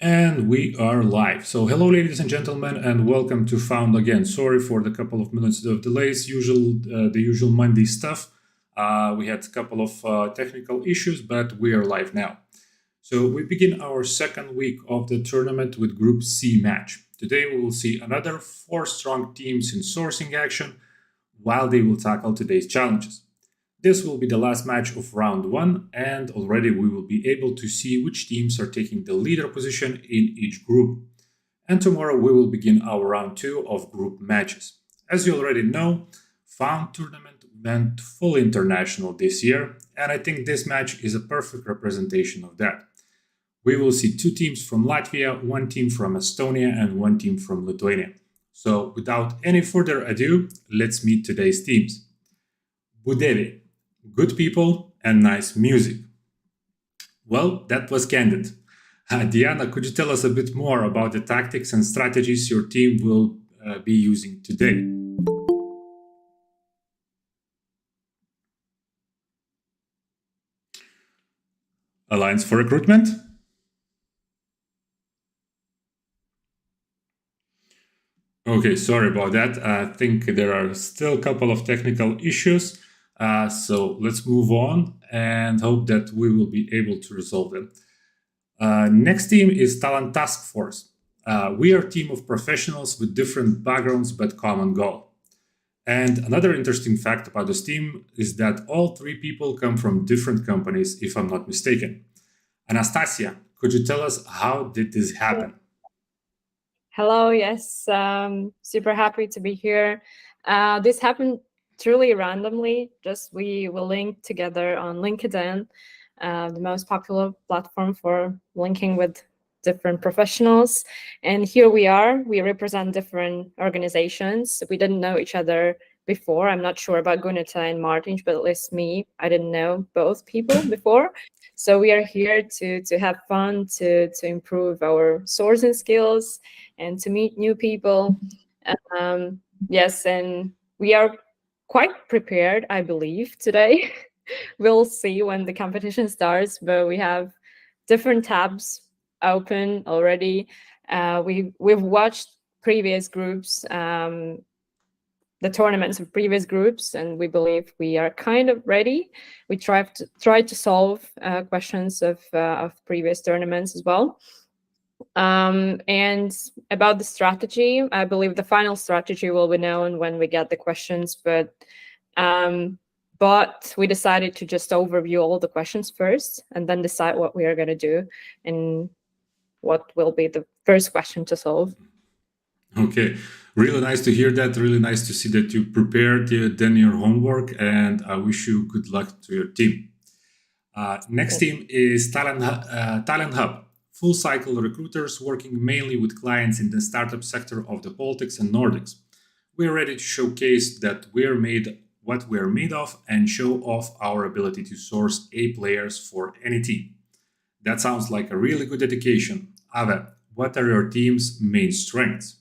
And we are live. So, hello, ladies and gentlemen, and welcome to Found Again. Sorry for the couple of minutes of delays. The usual Monday stuff. We had a couple of technical issues, but we are live now. So, we begin our second week of the tournament with Group C match. Today, we will see another four strong teams in sourcing action, while they will tackle today's challenges. This will be the last match of round one, and already we will be able to see which teams are taking the leader position in each group. And tomorrow we will begin our round two of group matches. As you already know, Found Tournament went full international this year, and I think this match is a perfect representation of that. We will see two teams from Latvia, one team from Estonia, and one team from Lithuania. So, without any further ado, let's meet today's teams. Budevi, good people and nice music. Well, that was candid. Diana, could you tell us a bit more about the tactics and strategies your team will be using today? Alliance for Recruitment? Okay, sorry about that. I think there are still a couple of technical issues. So let's move on and hope that we will be able to resolve them. Next team is Talent Taskforce. We are a team of professionals with different backgrounds but common goal. And another interesting fact about this team is that all three people come from different companies, if I'm not mistaken. Anastasia, could you tell us how did this happen? Hello, yes, super happy to be here. This happened truly randomly. Just we will link together on LinkedIn, the most popular platform for linking with different professionals. And here we are. We represent different organizations. We didn't know each other before. I'm not sure about Gunita and Martin, but at least me, I didn't know both people before. So we are here to have fun, to improve our sourcing skills, and to meet new people. Yes, and we are quite prepared, I believe, today. We'll see when the competition starts, but we have different tabs open already. We've watched previous groups, the tournaments of previous groups, and we believe we are kind of ready. We try to solve questions of previous tournaments as well. And about the strategy, I believe the final strategy will be known when we get the questions, but we decided to just overview all the questions first and then decide what we are going to do and what will be the first question to solve. Okay, really nice to hear that. Really nice to see that you prepared done your homework, and I wish you good luck to your team. Next team is Talent Hub, full cycle recruiters working mainly with clients in the startup sector of the Baltics and Nordics. We're ready to showcase that we're made what we're made of and show off our ability to source A players for any team. That sounds like a really good education. Ave, what are your team's main strengths?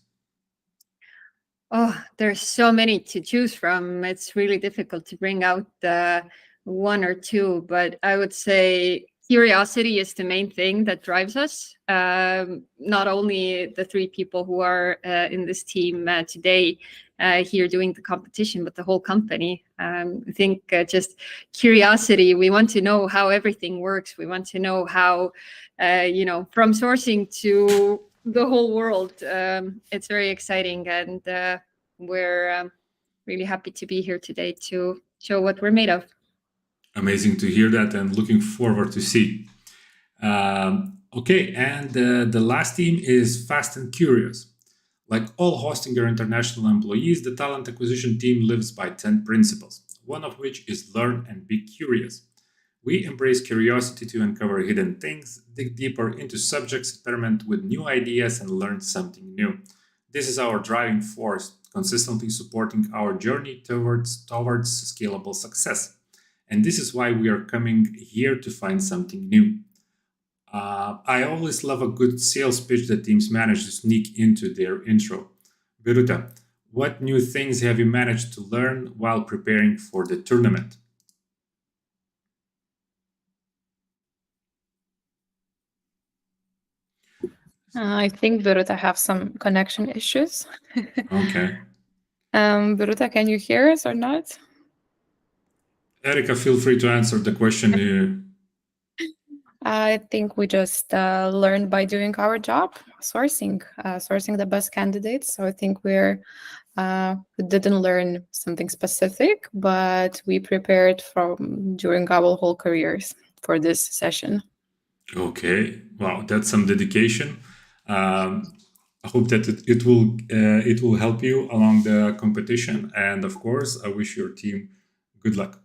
Oh, there's so many to choose from. It's really difficult to bring out one or two, but I would say curiosity is the main thing that drives us. Not only the three people who are in this team today here doing the competition, but the whole company. I think just curiosity. We want to know how everything works. We want to know how, from sourcing to the whole world. It's very exciting, and we're really happy to be here today to show what we're made of. Amazing to hear that, and looking forward to see. Okay, and the last team is Fast and Curious. Like all Hostinger International employees, the talent acquisition team lives by 10 principles, one of which is learn and be curious. We embrace curiosity to uncover hidden things, dig deeper into subjects, experiment with new ideas, and learn something new. This is our driving force, consistently supporting our journey towards scalable success. And this is why we are coming here to find something new. I always love a good sales pitch that teams manage to sneak into their intro. Viruta, what new things have you managed to learn while preparing for the tournament? I think Birute have some connection issues. Okay. Birute, can you hear us or not? Erika, feel free to answer the question here. I think we just learned by doing our job, sourcing the best candidates. So I think we didn't learn something specific, but we prepared during our whole careers for this session. Okay, wow, that's some dedication. I hope that it will help you along the competition, and of course, I wish your team good luck.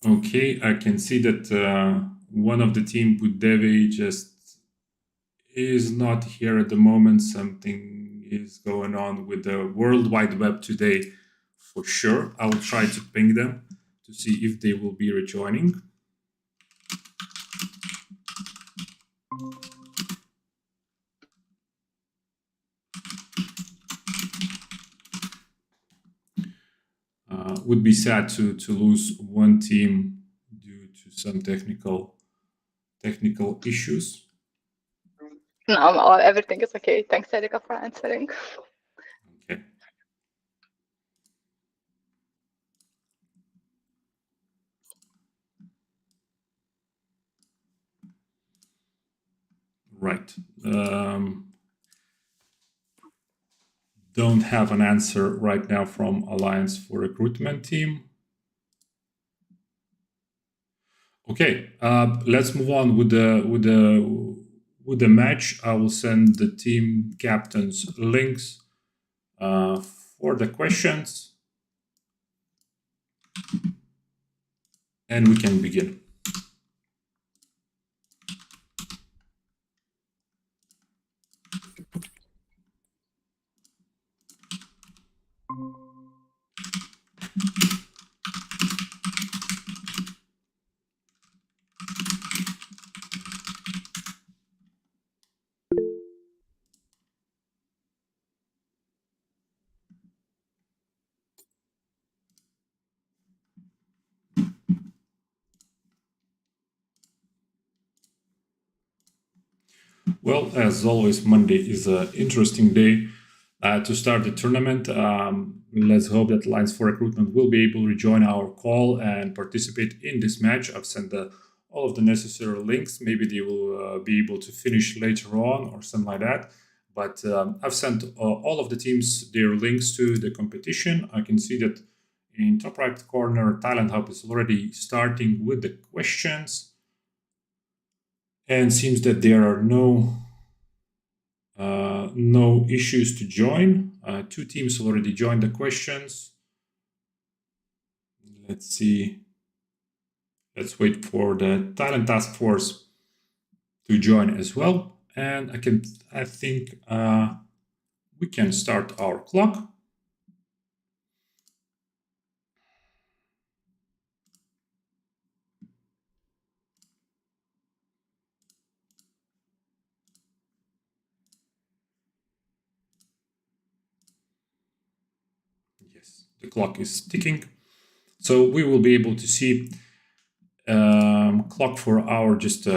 Okay, I can see that one of the team, Budevi, just is not here at the moment. Something is going on with the World Wide Web today, for sure. I will try to ping them to see if they will be rejoining. Would be sad to lose one team due to some technical issues. No, everything is okay. Thanks, Erika, for answering. Okay. Right. Don't have an answer right now from Alliance for Recruitment team. Okay, let's move on with the match. I will send the team captains links for the questions, and we can begin. Well, as always, Monday is an interesting day to start the tournament. Let's hope that Alliance for Recruitment will be able to rejoin our call and participate in this match. I've sent all of the necessary links. Maybe they will be able to finish later on or something like that. But I've sent all of the teams their links to the competition. I can see that in top right corner, TalentHub is already starting with the questions. And seems that there are no issues to join. Two teams already joined the questions. Let's see. Let's wait for the Talent Taskforce to join as well. And I think we can start our clock. Yes, the clock is ticking. So we will be able to see clock for our just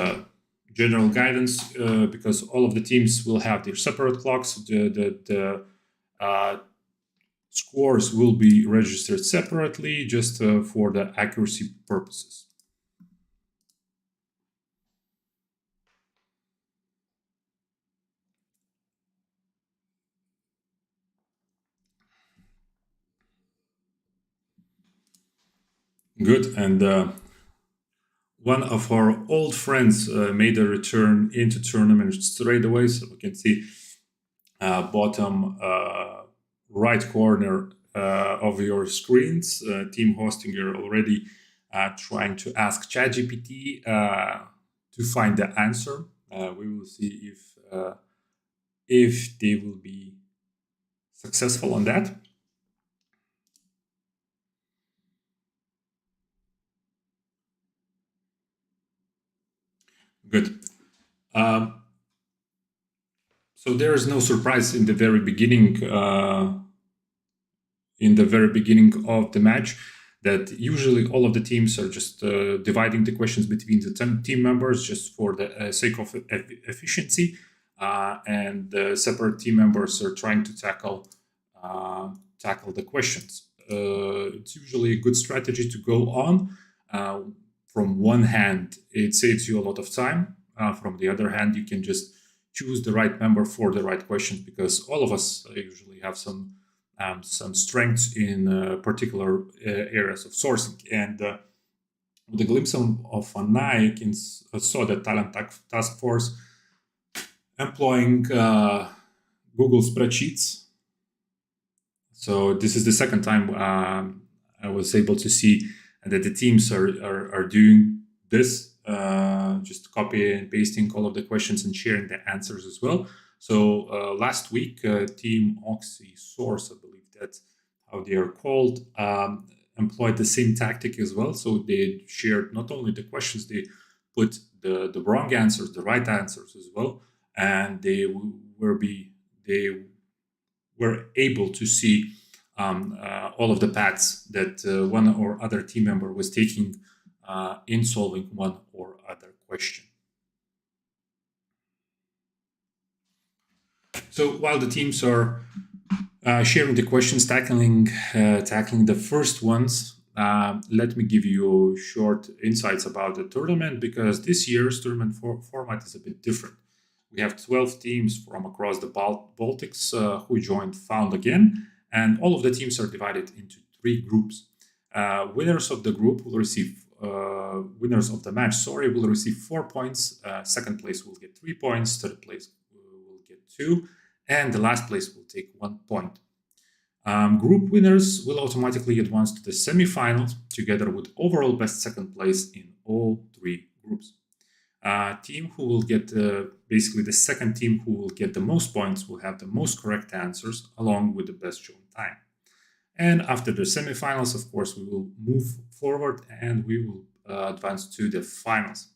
general guidance because all of the teams will have their separate clocks. The scores will be registered separately just for the accuracy purposes. Good, and one of our old friends made a return into tournament straight away, so we can see bottom right corner of your screens, Team Hostinger already trying to ask ChatGPT to find the answer. We will see if they will be successful on that. Good. So there is no surprise in the very beginning. In the very beginning of the match, that usually all of the teams are just dividing the questions between the 10 team members just for the sake of efficiency, and the separate team members are trying to tackle the questions. It's usually a good strategy to go on. From one hand, it saves you a lot of time. From the other hand, you can just choose the right member for the right questions, because all of us usually have some strengths in particular areas of sourcing. And with a glimpse of an eye, I saw that Talent Taskforce employing Google spreadsheets. So this is the second time I was able to see that the teams are doing this, just copy and pasting all of the questions and sharing the answers as well. So last week, Team OxySource, I believe that's how they are called, employed the same tactic as well. So they shared not only the questions, they put the wrong answers, the right answers as well, and they were able to see all of the paths that one or other team member was taking in solving one or other question. So while the teams are sharing the questions, tackling the first ones, let me give you short insights about the tournament, because this year's tournament format is a bit different. We have 12 teams from across the Baltics who joined Found Again, and all of the teams are divided into 3 groups. Winners of the group will receive, winners of the match, will receive 4 points. Second place will get 3 points. Third place will get 2, and the last place will take 1 point. Group winners will automatically advance to the semifinals, together with overall best second place in all 3 groups. Team who will get, basically the second team who will get the most points will have the most correct answers, along with the best shown time. And after the semifinals, of course, we will move forward and we will advance to the finals,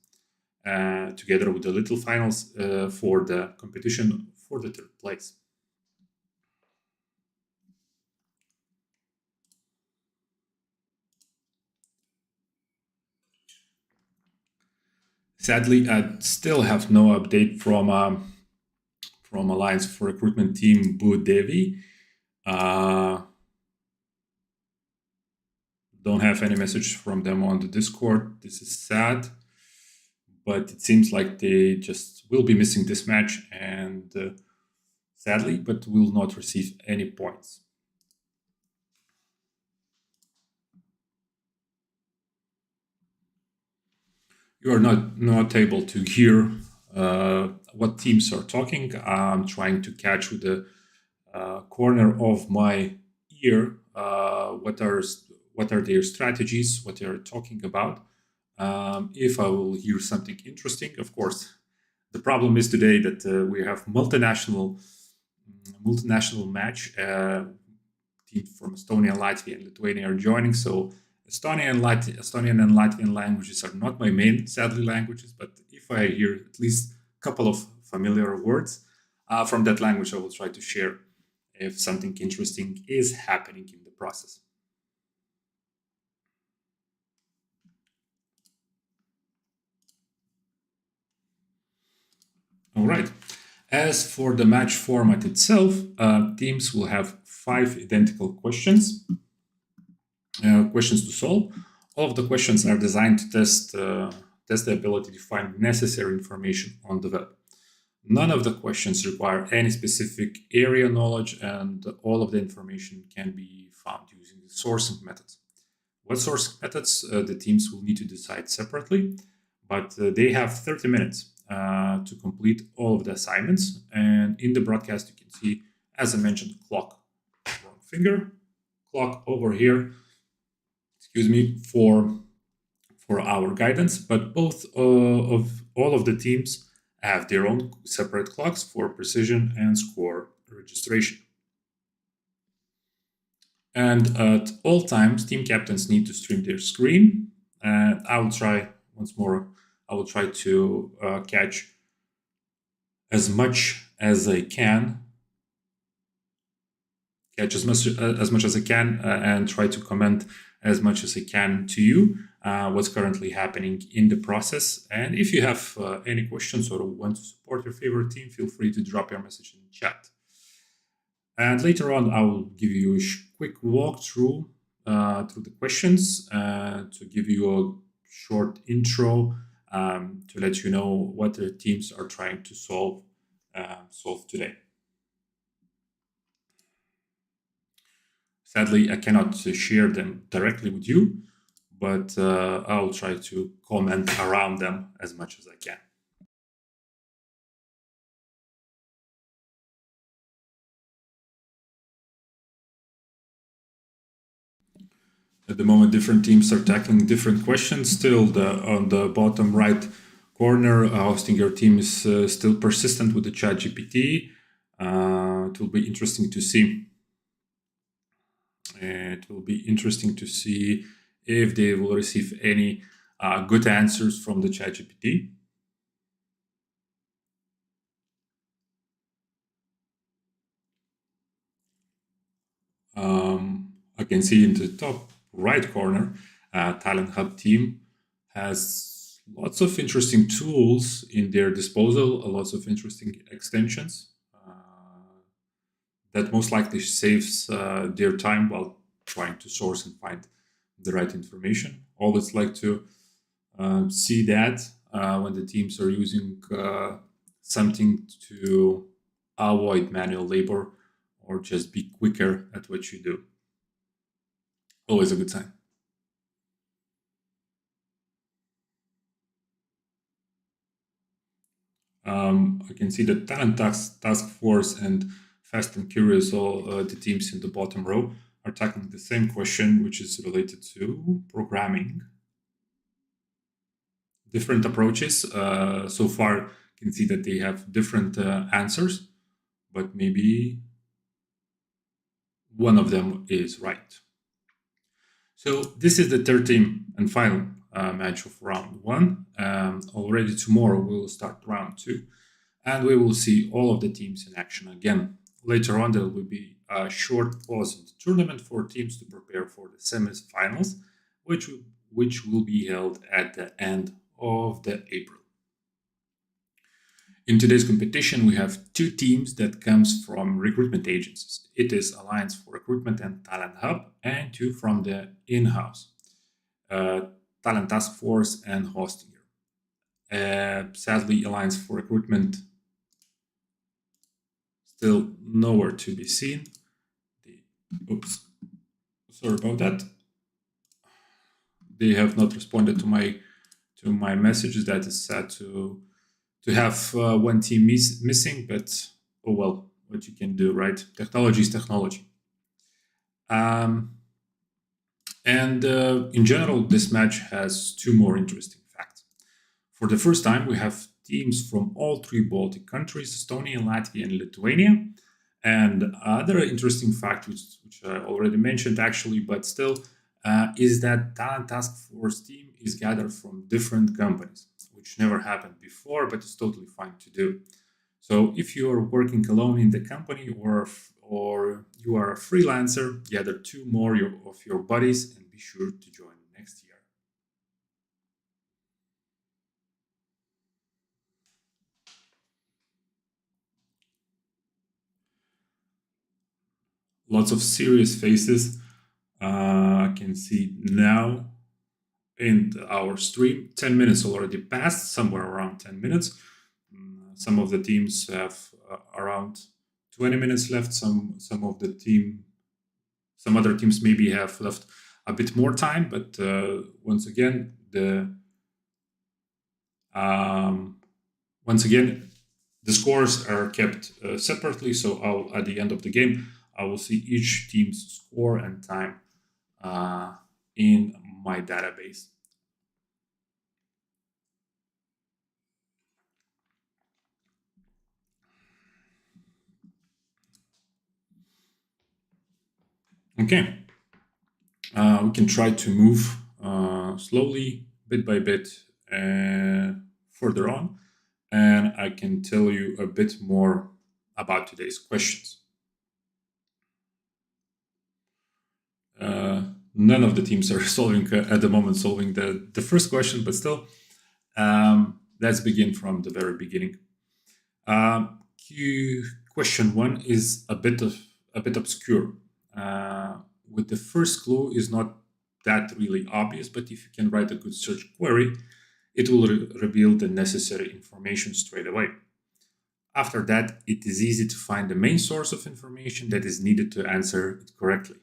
together with the little finals for the competition for the 3rd place. Sadly, I still have no update from Alliance for Recruitment team Devi. Don't have any message from them on the Discord. This is sad, but it seems like they just will be missing this match, and sadly, but will not receive any points. You are not able to hear what teams are talking. I'm trying to catch with the corner of my ear what are their strategies, what they are talking about. If I will hear something interesting, of course. The problem is today that we have multinational match. Teams from Estonia, Latvia, and Lithuania are joining. So Estonian and Latvian languages are not my main, sadly, languages. But if I hear at least a couple of familiar words from that language, I will try to share if something interesting is happening in the process. All right. As for the match format itself, teams will have 5 identical questions to solve. All of the questions are designed to test the ability to find necessary information on the web. None of the questions require any specific area knowledge, and all of the information can be found using the sourcing methods. What sourcing methods the teams will need to decide separately, but they have 30 minutes to complete all of the assignments. And in the broadcast, you can see, as I mentioned, clock, wrong finger, clock over here, for our guidance. But both of all of the teams have their own separate clocks for precision and score registration. And at all times, team captains need to stream their screen. And I will try once more. I will try to catch as much as I can, and try to comment as much as I can to you what's currently happening in the process. And if you have any questions or want to support your favorite team, feel free to drop your message in the chat. And later on, I will give you a quick walkthrough through the questions to give you a short intro to let you know what the teams are trying to solve today. Sadly, I cannot share them directly with you, but I'll try to comment around them as much as I can. At the moment, different teams are tackling different questions. Still, on the bottom right corner, Hostinger team is still persistent with the ChatGPT. It will be interesting to see. It will be interesting to see if they will receive any good answers from the ChatGPT. I can see in the top right corner, TalentHub team has lots of interesting tools in their disposal, lots of interesting extensions that most likely saves their time while trying to source and find the right information. Always like to see that when the teams are using something to avoid manual labor or just be quicker at what you do. Always a good sign. I can see that Taskforce and Fast and Curious, all the teams in the bottom row, are tackling the same question, which is related to programming. Different approaches. So far, you can see that they have different answers, but maybe one of them is right. So this is the third team and final match of round one. Already tomorrow we will start round two, and we will see all of the teams in action again. Later on, there will be a short pause in the tournament for teams to prepare for the semi-finals, which will be held at the end of the April. In today's competition, we have two teams that comes from recruitment agencies. It is Alliance for Recruitment and TalentHub, and two from the in-house, Talent Taskforce and Hostinger. Sadly, Alliance for Recruitment still nowhere to be seen. Oops, sorry about that. They have not responded to my messages. That is sad to have one team missing, but oh well, what you can do, right? Technology is technology. And in general, this match has two more interesting facts. For the first time, we have teams from all three Baltic countries, Estonia, Latvia, and Lithuania. And other interesting fact, which I already mentioned actually, but still, is that Talent Task Force team is gathered from different companies, which never happened before, but it's totally fine to do. So if you are working alone in the company or you are a freelancer, gather two more of your buddies and be sure to join next year. Lots of serious faces I can see now in our stream. 10 minutes already passed, somewhere around 10 minutes. Some of the teams have around 20 minutes left. Some other teams maybe have left a bit more time, but once again, the scores are kept separately. So at the end of the game, I will see each team's score and time in my database. Okay, we can try to move slowly, bit by bit, further on, and I can tell you a bit more about today's questions. none of the teams are solving at the moment solving the first question, but still, let's begin from the very beginning. Question 1 is a bit obscure. With the first clue is not that really obvious, but if you can write a good search query, it will reveal the necessary information straight away. After that, it is easy to find the main source of information that is needed to answer it correctly.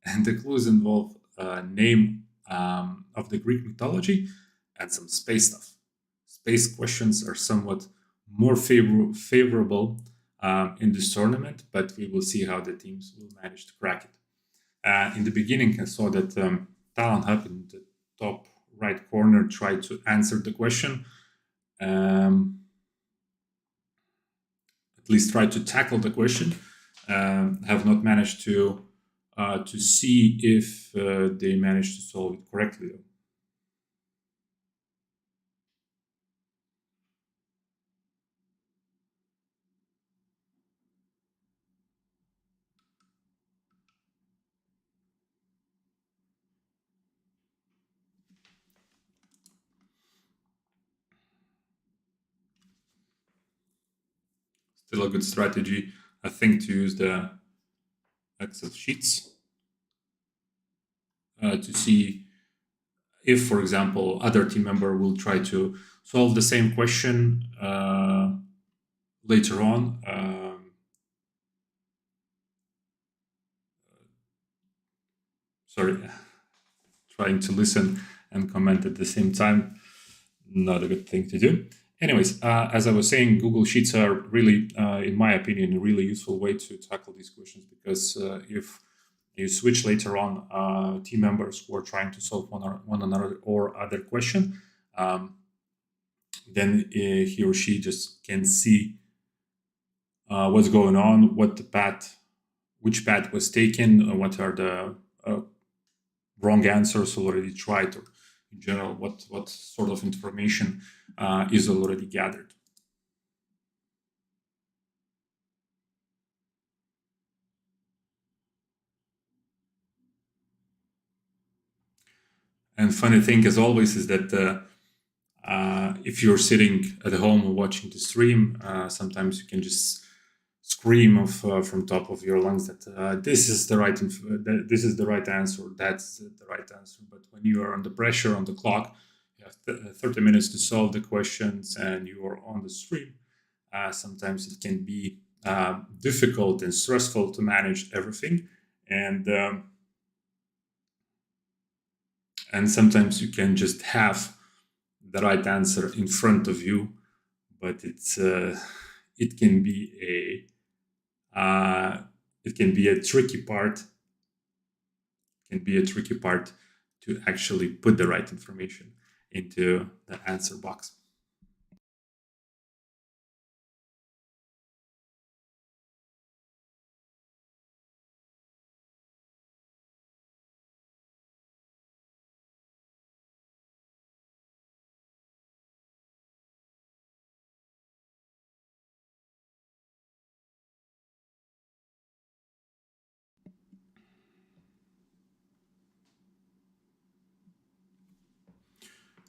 And the clues involve a name of the Greek mythology and some space stuff. Space questions are somewhat more favorable in this tournament, but we will see how the teams will manage to crack it. In the beginning, I saw that TalentHub in the top right corner tried to answer the question, at least tried to tackle the question, have not managed to see if they managed to solve it correctly. Still a good strategy, I think, to use the Excel sheets to see if, for example, other team member will try to solve the same question later on. Sorry, trying to listen and comment at the same time, not a good thing to do. Anyways, as I was saying, Google Sheets are really, in my opinion, a really useful way to tackle these questions, because if you switch later on team members who are trying to solve one another or other question, then he or she just can see what's going on, which path was taken, what are the wrong answers already tried, or in general, what sort of information is already gathered. And funny thing, as always, is that if you're sitting at home watching the stream, sometimes you can just scream from top of your lungs that this is the right answer, that's the right answer. But when you are under pressure on the clock, you have 30 minutes to solve the questions, and you are on the stream. Sometimes it can be difficult and stressful to manage everything, and sometimes you can just have the right answer in front of you, but it can be a tricky part. Can be a tricky part to actually put the right information into the answer box.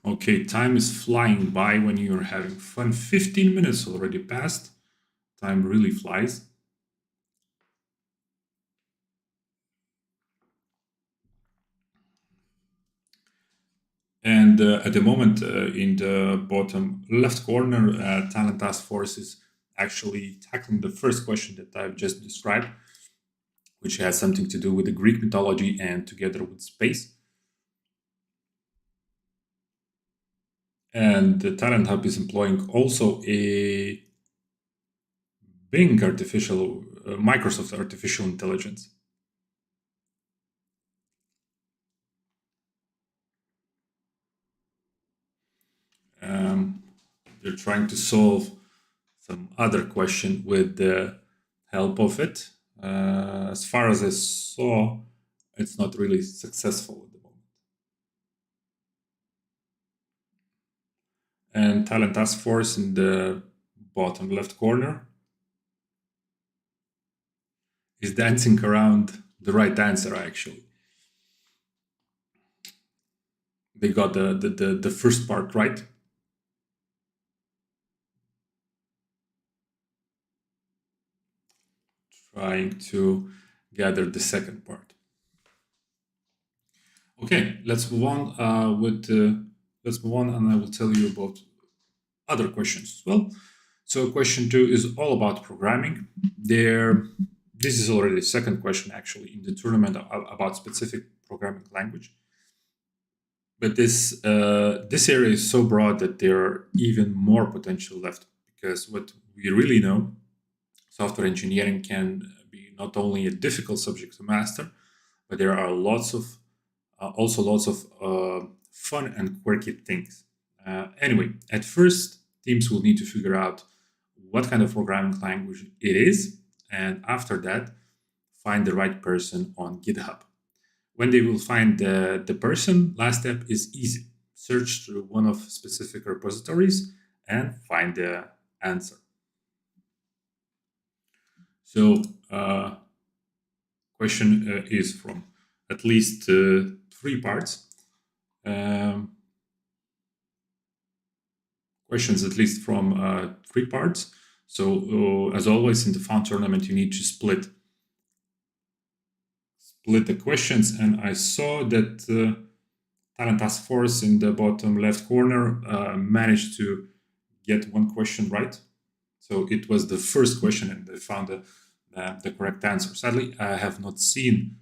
Okay, time is flying by when you're having fun. 15 minutes already passed. Time really flies. And at the moment, in the bottom left corner, Talent Taskforce is actually tackling the first question that I've just described, which has something to do with the Greek mythology and together with space. And the Talent Hub is employing also a Microsoft Artificial Intelligence. They're trying to solve some other question with the help of it. As far as I saw, it's not really successful at the moment. And Talent Task Force in the bottom left corner is dancing around the right answer, actually. they got the first part right. Trying to gather the second part. Okay, let's move on let's move on, and I will tell you about other questions as well. So question 2 is all about programming. This is already the second question actually in the tournament about specific programming language. But this area is so broad that there are even more potential left, because what we really know, software engineering can be not only a difficult subject to master, but there are also lots of fun and quirky things. Anyway, at first, teams will need to figure out what kind of programming language it is, and after that, find the right person on GitHub. When they will find the person, last step is easy. Search through one of specific repositories and find the answer. So, question is from at least 3 parts. Questions at least from 3 parts. So, as always in the Found tournament, you need to split the questions, and I saw that Talent Taskforce in the bottom left corner managed to get one question right. So it was the first question, and they found the correct answer. Sadly, I have not seen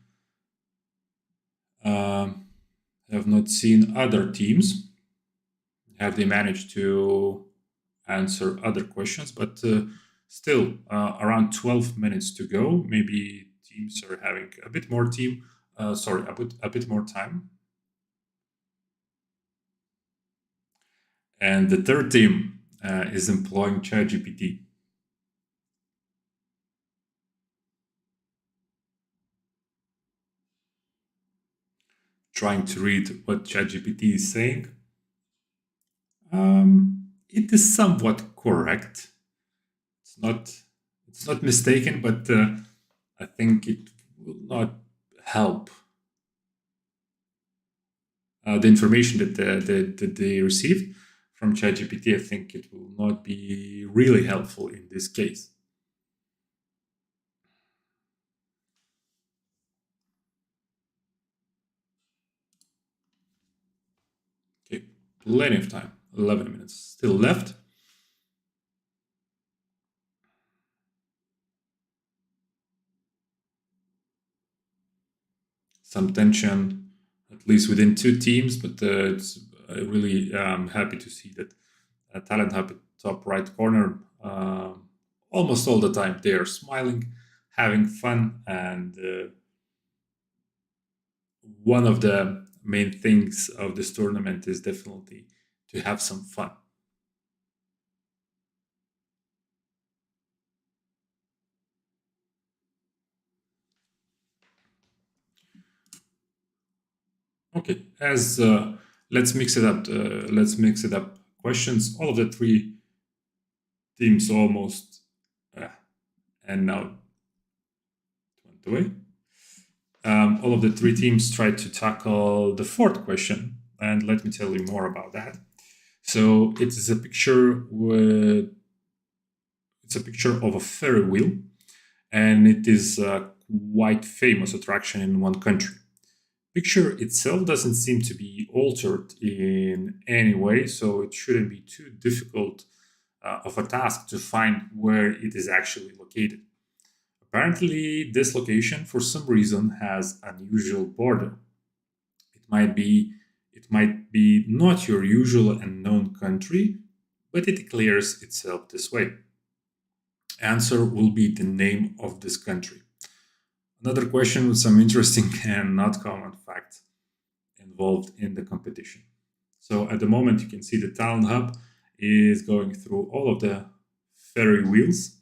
other teams. Have they managed to answer other questions? But still, around 12 minutes to go. Maybe teams are having a bit more a bit more time. And the third team is employing ChatGPT. Trying to read what ChatGPT is saying. It is somewhat correct. It's not mistaken, but I think it will not help. The information that they received from ChatGPT, I think it will not be really helpful in this case. Okay, plenty of time. 11 minutes still left. Some tension, at least within 2 teams, but it's really happy to see that TalentHub at top right corner, almost all the time they are smiling, having fun, and one of the main things of this tournament is definitely to have some fun. Okay, as let's mix it up. Questions. All of the 3 teams almost, and now it went away. All of the 3 teams tried to tackle the 4th question, and let me tell you more about that. So it is a picture of a Ferry wheel, and it is a quite famous attraction in one country. Picture itself doesn't seem to be altered in any way, so it shouldn't be too difficult of a task to find where it is actually located. Apparently, this location, for some reason, has unusual border. It might be not your usual and known country, but it declares itself this way. Answer will be the name of this country. Another question with some interesting and not common facts involved in the competition. So at the moment, you can see the Talent Hub is going through all of the ferry wheels.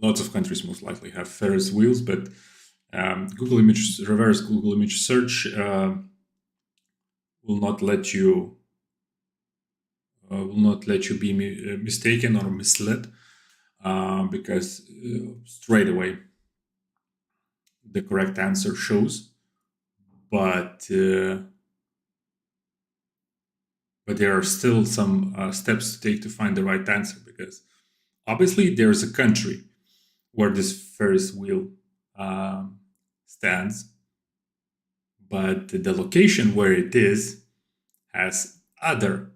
Lots of countries most likely have Ferris wheels, but reverse Google image search will not let you be mistaken or misled, because straight away the correct answer shows, but there are still some steps to take to find the right answer, because obviously there's a country where this Ferris wheel stands, but the location where it is has other,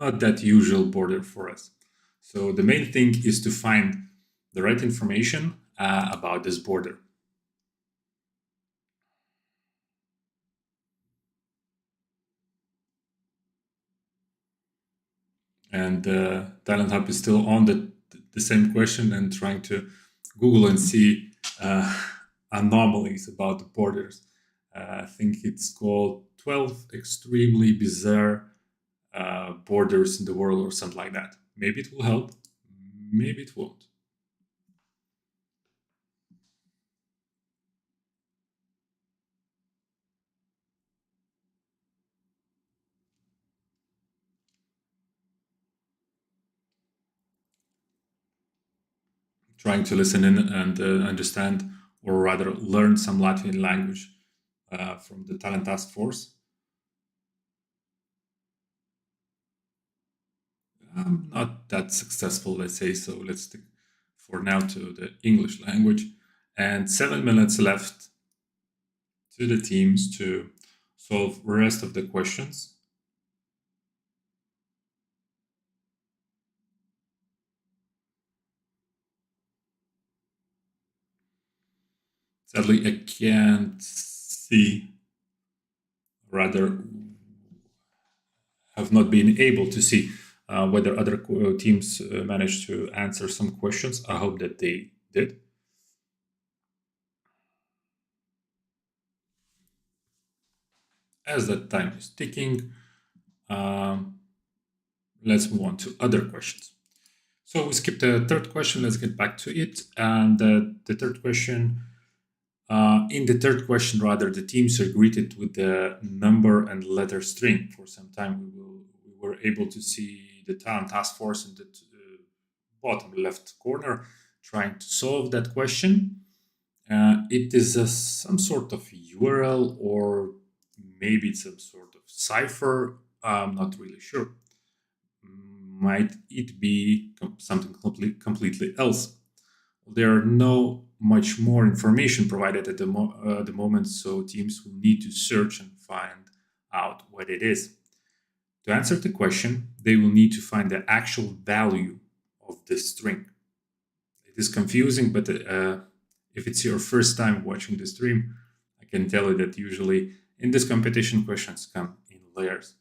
not that usual border for us. So the main thing is to find the right information about this border. And TalentHub is still on the same question and trying to Google and see anomalies about the borders. I think it's called 12 extremely bizarre borders in the world or something like that. Maybe it will help, maybe it won't. Trying to listen in and understand, or rather learn some Latvian language from the Talent Taskforce. I'm not that successful, let's say, so let's stick for now to the English language. And 7 minutes left to the teams to solve the rest of the questions. Sadly, I can't see, rather have not been able to see whether other teams managed to answer some questions. I hope that they did. As that time is ticking, let's move on to other questions. So we skipped the third question. Let's get back to it. And the third question, in the third question, rather, the teams are greeted with the number and letter string. For some time, we were able to see the Talent Task Force in the bottom left corner trying to solve that question. It is some sort of URL, or maybe it's some sort of cipher. I'm not really sure. Might it be something completely else? There are no much more information provided at the moment, so teams will need to search and find out what it is. To answer the question, they will need to find the actual value of this string. It is confusing, but if it's your first time watching the stream, I can tell you that usually in this competition, questions come in layers.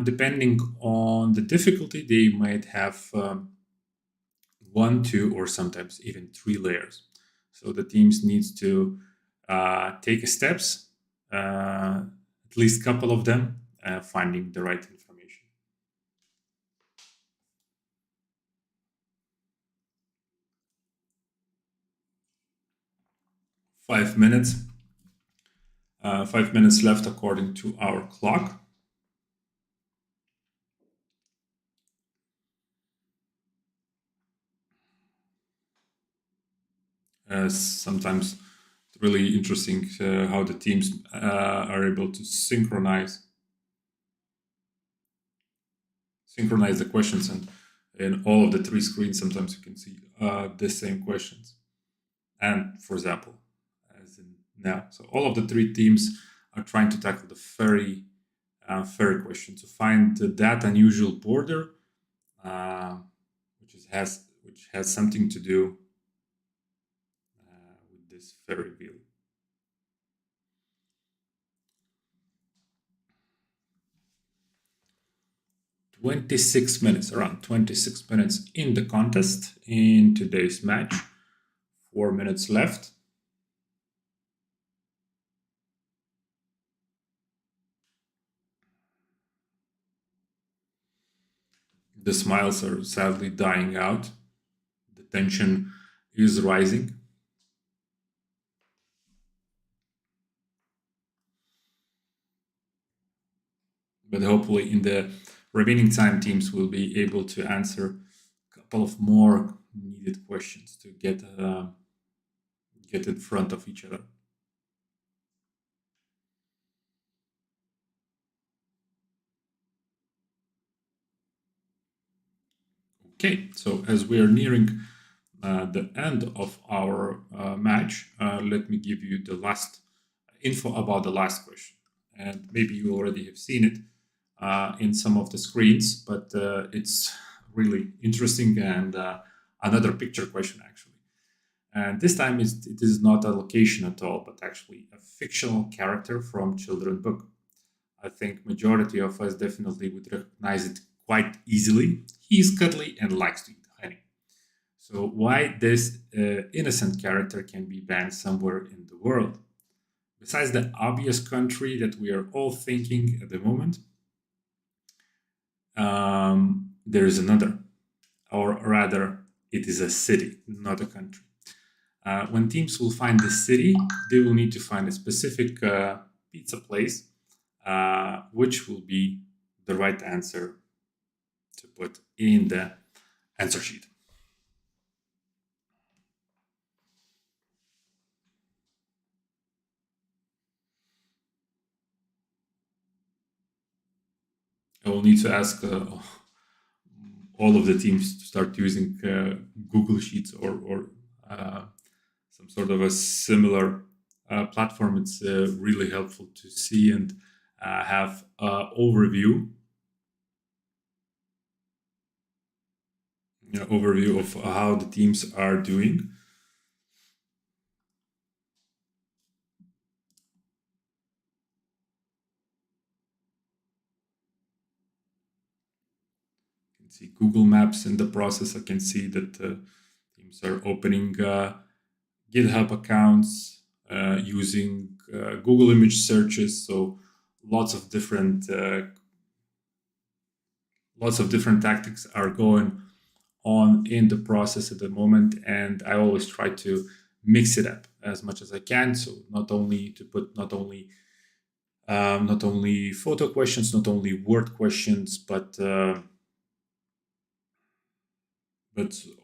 Depending on the difficulty, they might have 1, 2, or sometimes even 3 layers. So the teams needs to take steps, at least a couple of them, finding the right information. 5 minutes. 5 minutes left according to our clock. Sometimes it's really interesting how the teams are able to synchronize the questions, and in all of the 3 screens sometimes you can see the same questions, and for example as in now, so all of the 3 teams are trying to tackle the very question to find that unusual border, which has something to do with this fairy wheel. Around 26 minutes in the contest in today's match. 4 minutes left. The smiles are sadly dying out. The tension is rising. but hopefully in the remaining time, teams will be able to answer a couple of more needed questions to get in front of each other. Okay, so as we are nearing the end of our match, let me give you the last info about the last question. And maybe you already have seen it in some of the screens, but it's really interesting and another picture question actually. And this time it is not a location at all, but actually a fictional character from children's book. I think majority of us definitely would recognize it quite easily. He's cuddly and likes to eat honey. So why this innocent character can be banned somewhere in the world? Besides the obvious country that we are all thinking at the moment, there is another, or rather, it is a city, not a country. When teams will find the city, they will need to find a specific pizza place, which will be the right answer to put in the answer sheet. I will need to ask all of the teams to start using Google Sheets or some sort of a similar platform. It's really helpful to see and have an overview of how the teams are doing. You can see Google Maps in the process. I can see that teams are opening GitHub accounts, using Google image searches. So lots of different tactics are going on in the process at the moment, and I always try to mix it up as much as I can. So not only photo questions, not only word questions, but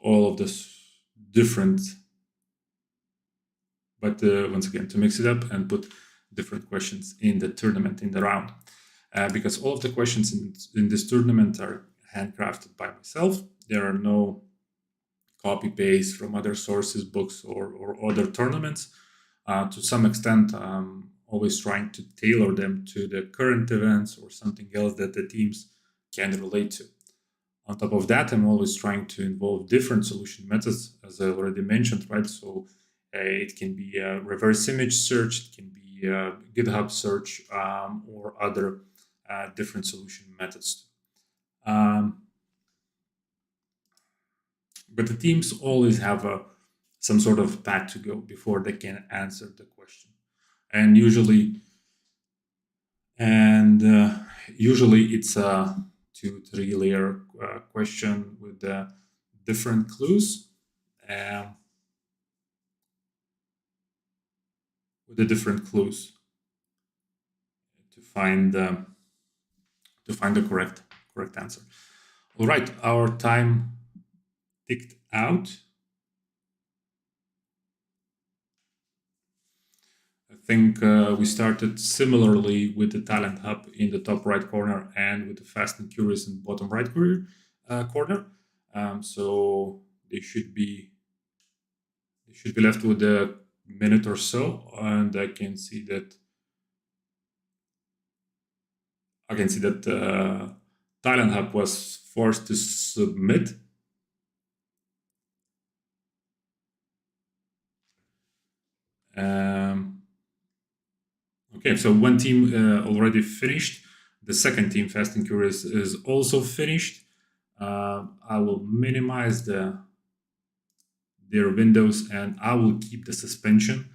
all of this different. But once again, to mix it up and put different questions in the tournament, in the round, because all of the questions in this tournament are handcrafted by myself. There are no copy paste from other sources, books, or other tournaments. To some extent, I'm always trying to tailor them to the current events or something else that the teams can relate to. On top of that, I'm always trying to involve different solution methods, as I already mentioned, right? So it can be a reverse image search, it can be a GitHub search, or other different solution methods. But the teams always have some sort of path to go before they can answer the question. And usually it's a 2-3 layer question with different clues. To find the correct answer. All right, our time ticked out. I think we started similarly with the Talent Hub in the top right corner and with the Fast and Curious in the bottom right corner. So they should be left with a minute or so, and I can see that Talent Hub was forced to submit. Okay, so one team already finished. The second team, Fast and Curious, is also finished. I will minimize their windows, and I will keep the suspension.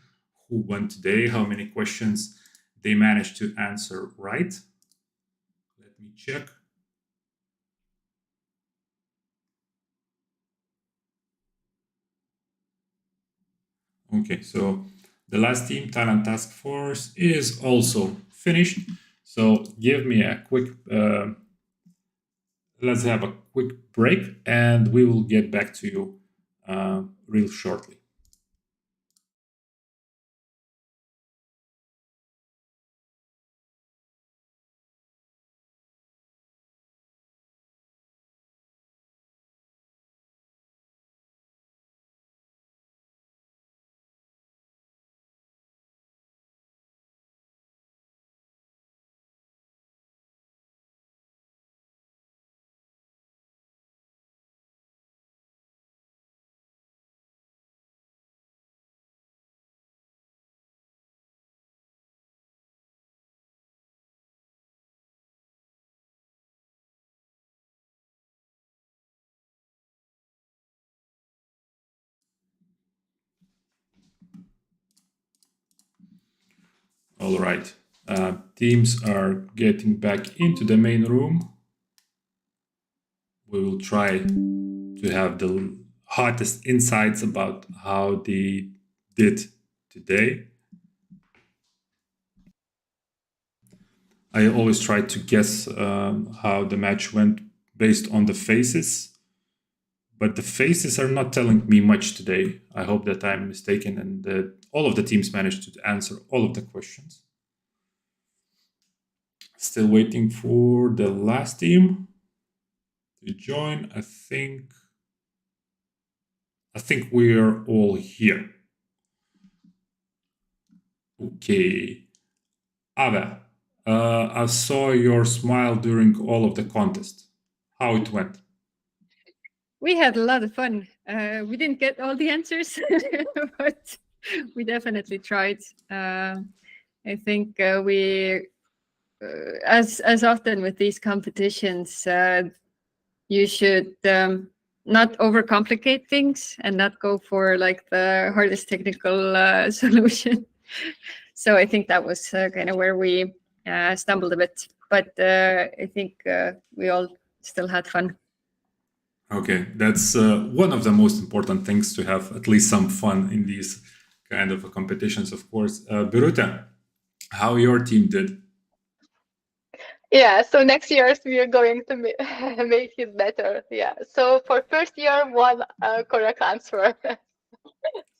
Who won today? How many questions they managed to answer right? Let me check. Okay, so the last team, Talent Task Force, is also finished. So give me a quick, let's have a quick break and we will get back to you real shortly. All right. Teams are getting back into the main room. We will try to have the hottest insights about how they did today. I always try to guess how the match went based on the faces, but the faces are not telling me much today. I hope that I'm mistaken and that all of the teams managed to answer all of the questions. Still waiting for the last team to join. I think we're all here. Okay. Ava, I saw your smile during all of the contest. How it went? We had a lot of fun. We didn't get all the answers, but we definitely tried. I think we, as often with these competitions, you should not overcomplicate things and not go for like the hardest technical solution. So I think that was kind of where we stumbled a bit, but I think we all still had fun. Okay, that's one of the most important things, to have at least some fun in these kind of competitions, of course. Biruta, how your team did? Yeah, so next year we are going to make it better. Yeah, so for first year, one correct answer.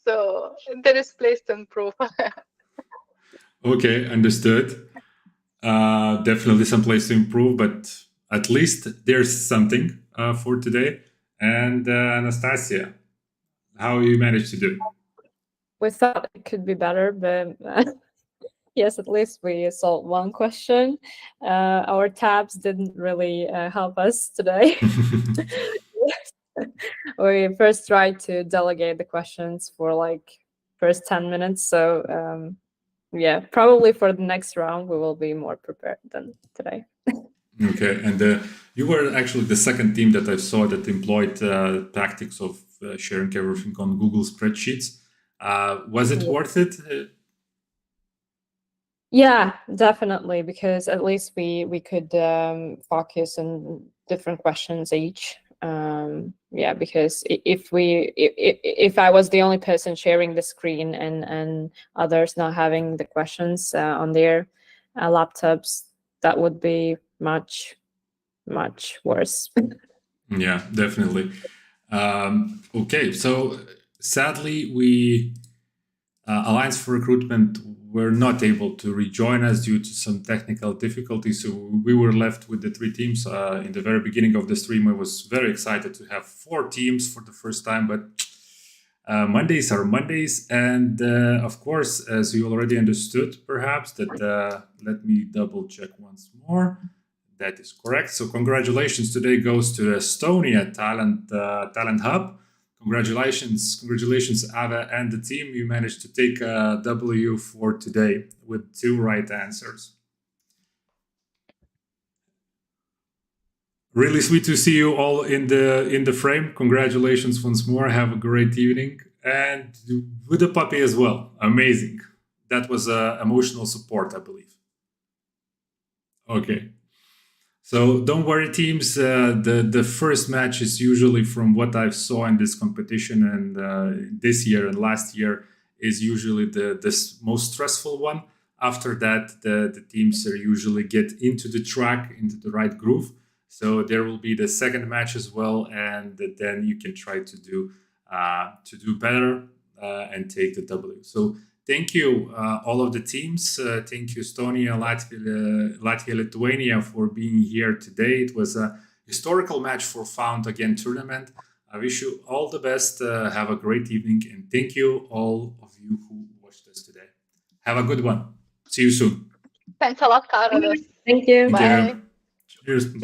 So there is place to improve. Okay, understood. Definitely some place to improve, but at least there's something for today. And Anastasia, how you managed to do? We thought it could be better, but yes, at least we solved one question. Our tabs didn't really help us today. We first tried to delegate the questions for like first 10 minutes. So yeah, probably for the next round, we will be more prepared than today. Okay, and you were actually the second team that I saw that employed tactics of sharing everything on Google spreadsheets. Was it worth it? Yeah, definitely, because at least we could focus on different questions each. Yeah, because if I was the only person sharing the screen and others not having the questions on their laptops, that would be much worse. Yeah, definitely. Okay, so sadly, we Alliance for Recruitment were not able to rejoin us due to some technical difficulties. So we were left with the three teams. In the very beginning of the stream, I was very excited to have 4 teams for the first time, but Mondays are Mondays. And of course, as you already understood, perhaps, that let me double check once more. That is correct. So congratulations today goes to Estonia Talent Hub. Congratulations, Ava and the team. You managed to take a W for today with 2 right answers. Really sweet to see you all in the frame. Congratulations once more. Have a great evening, and with the puppy as well. Amazing. That was emotional support, I believe. Okay. So don't worry, teams. The first match is usually, from what I've saw in this competition and this year and last year, is usually the most stressful one. After that, the teams usually get into the track, into the right groove. So there will be the second match as well, and then you can try to do better and take the W. So thank you, all of the teams. Thank you, Estonia, Latvia, Lithuania, for being here today. It was a historical match for Found Again tournament. I wish you all the best. Have a great evening, and thank you all of you who watched us today. Have a good one. See you soon. Thanks a lot, Carlos. Thank you. Thank Bye. you. Cheers.